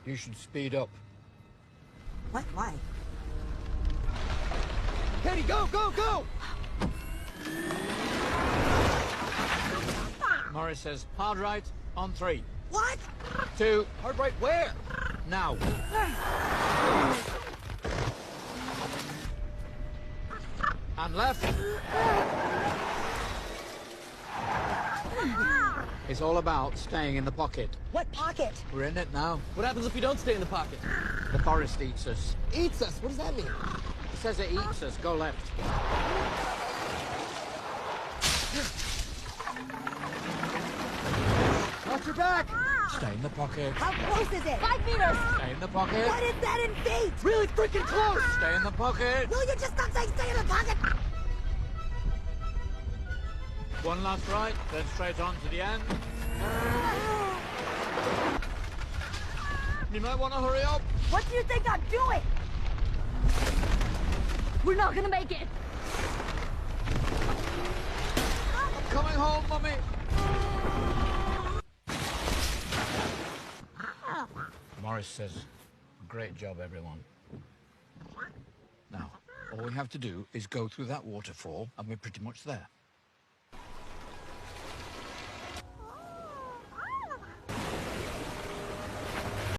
You should speed up. What? Why? Katie, go, go, go! Morris says hard right on 3. What? 2. Hard right where? Now. And left. It's all about staying in the pocket. What pocket? We're in it now. What happens if we don't stay in the pocket? The forest eats us. Eats us? What does that mean? It says it eats us. Go left. Watch your back. Stay in the pocket. How close is it? 5 meters! Stay in the pocket. What is that in feet? Really freaking close! Stay in the pocket. Will you just stop saying stay in the pocket? One last right, then straight on to the end. You might want to hurry up. What do you think I'm doing? We're not gonna make it! I'm coming home, Mummy. Morris says, great job, everyone. Now, all we have to do is go through that waterfall, and we're pretty much there.